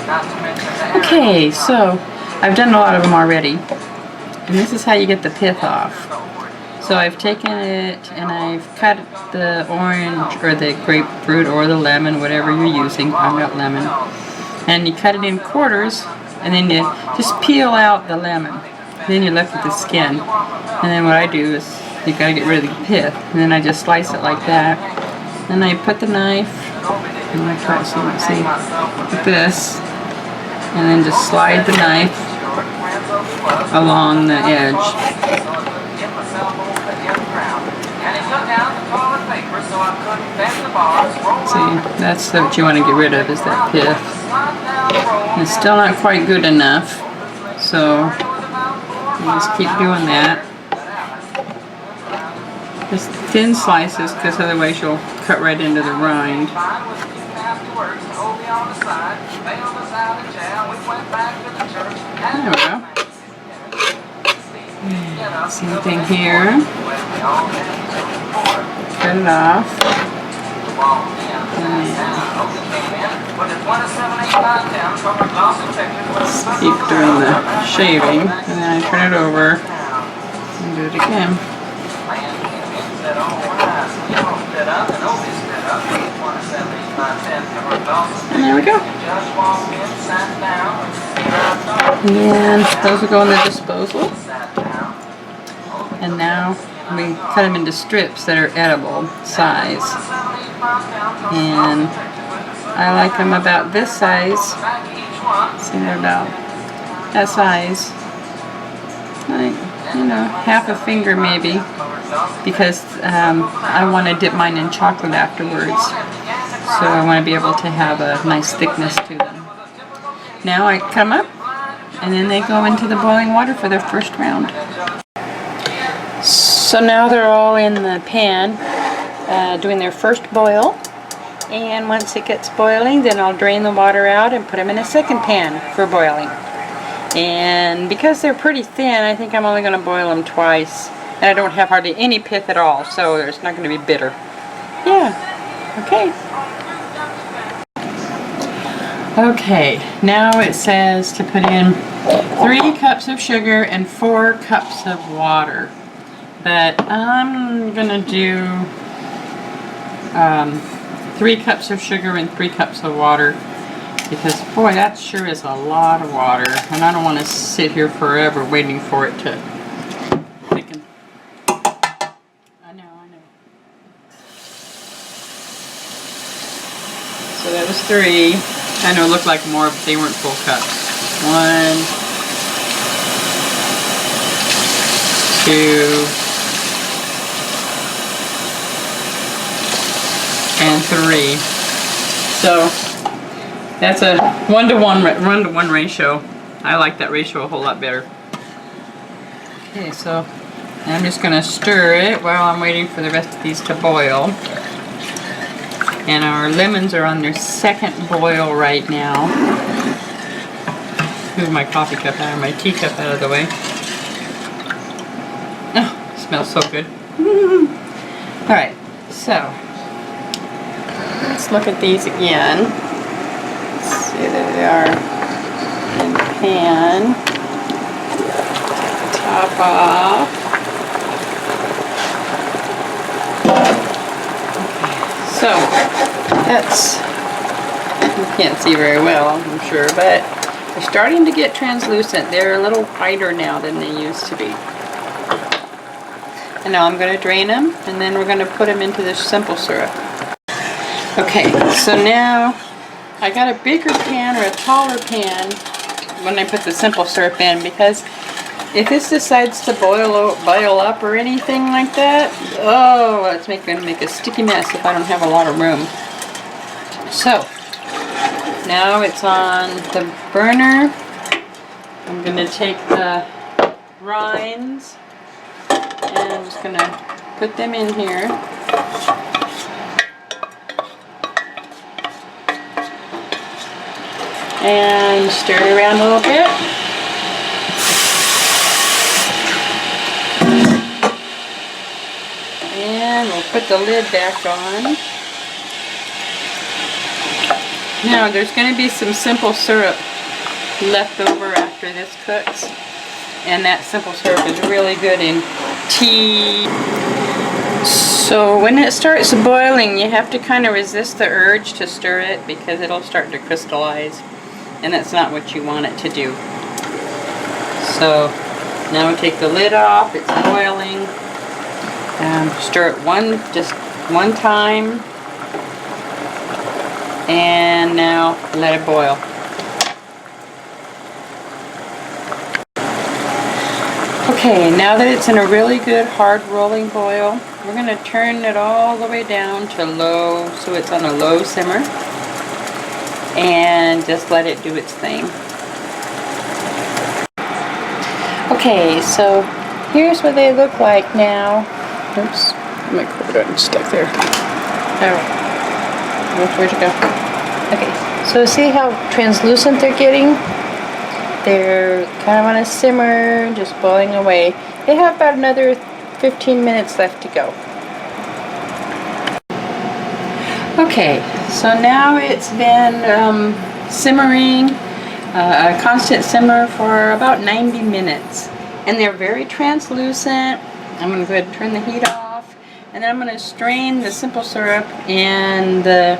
Okay, so I've done a lot of them already, and this is how you get the pith off. So I've taken it and I've cut the orange or the grapefruit or the lemon, whatever you're using. I've got lemon. And you cut it in quarters, and then you just peel out the lemon. Then you're left with the skin. And then what I do is, you gotta get rid of the pith. And then I just slice it like that. Then I put the knife, and I try to see, like this. And then just slide the knife along the edge. See, that's what you want to get rid of, is that pith. And it's still not quite good enough, so you just keep doing that. Just thin slices, because otherwise you'll cut right into the rind. There we go. Same thing here. Cut it off. Just keep doing the shaving, and then I turn it over and do it again. And there we go. And those will go in the disposal. And now we cut them into strips that are edible size. And I like them about this size. See, they're about that size. Like, you know, half a finger maybe. Because I want to dip mine in chocolate afterwards. So I want to be able to have a nice thickness to them. Now I cut them up, and then they go into the boiling water for their first round. So now they're all in the pan doing their first boil. And once it gets boiling, then I'll drain the water out and put them in a second pan for boiling. And because they're pretty thin, I think I'm only going to boil them twice. And I don't have hardly any pith at all, so it's not going to be bitter. Yeah, okay. Okay, now it says to put in 3 cups of sugar and 4 cups of water. But I'm going to do 3 cups of sugar and 3 cups of water. Because, boy, that sure is a lot of water. And I don't want to sit here forever waiting for it to thicken. I know. So that was 3. I know it looked like more, but they weren't full cups. 1, 2, and 3. So that's a 1-to-1 ratio. I like that ratio a whole lot better. Okay, so I'm just going to stir it while I'm waiting for the rest of these to boil. And our lemons are on their second boil right now. Move my coffee cup out, or my teacup out of the way. Oh, smells so good. Alright, so let's look at these again. Let's see, there they are in the pan. Top off. So, that's, you can't see very well, I'm sure, but they're starting to get translucent. They're a little whiter now than they used to be. And now I'm going to drain them, and then we're going to put them into this simple syrup. Okay, so now I got a bigger pan or a taller pan when I put the simple syrup in, because if this decides to boil up or anything like that, oh, it's going to make a sticky mess if I don't have a lot of room. So, now it's on the burner. I'm going to take the rinds and I'm just going to put them in here. And stir it around a little bit. And we'll put the lid back on. Now there's going to be some simple syrup left over after this cooks, and that simple syrup is really good in tea. So when it starts boiling, you have to kind of resist the urge to stir it because it'll start to crystallize, and that's not what you want it to do. So now we take the lid off, it's boiling, stir it just one time, and now let it boil. Okay, now that it's in a really good hard rolling boil, we're going to turn it all the way down to low, so it's on a low simmer, and just let it do its thing. Okay, so here's what they look like now. Oops, my cord got stuck there. Oh. Where'd you go? Okay, so see how translucent they're getting? They're kind of on a simmer, just boiling away. They have about another 15 minutes left to go. Okay, so now it's been simmering, a constant simmer for about 90 minutes. And they're very translucent. I'm going to go ahead and turn the heat off. And then I'm going to strain the simple syrup and the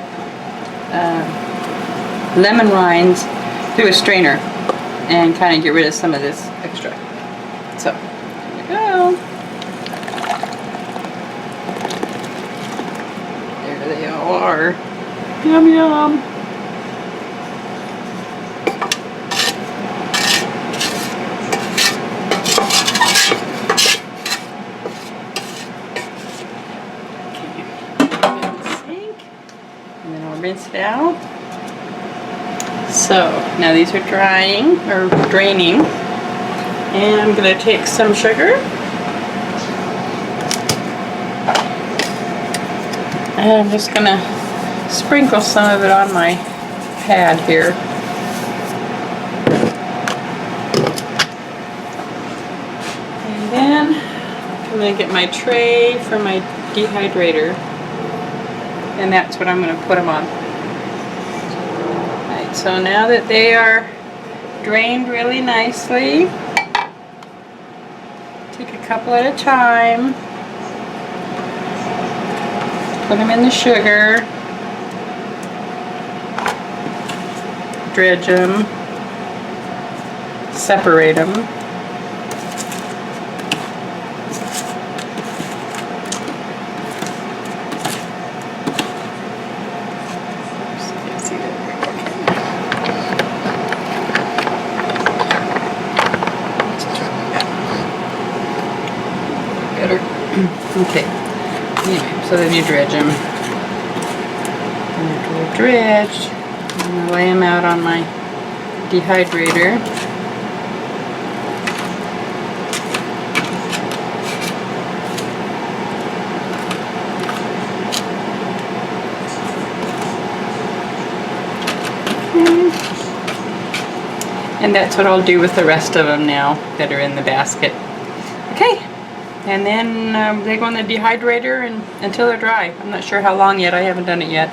lemon rinds through a strainer and kind of get rid of some of this extra. So, here we go. There they all are. Yum yum. And then I'll rinse it out. So now these are drying or draining, and I'm going to take some sugar and I'm just going to sprinkle some of it on my pad here. And then I'm going to get my tray for my dehydrator, and that's what I'm going to put them on. Alright, so now that they are drained really nicely, take a couple at a time, put them in the sugar, dredge them, separate them. Okay, anyway, so then you dredge them. And after they're dredged, I'm going to lay them out on my dehydrator. And that's what I'll do with the rest of them now that are in the basket. Okay. And then they go in the dehydrator until they're dry. I'm not sure how long yet. I haven't done it yet.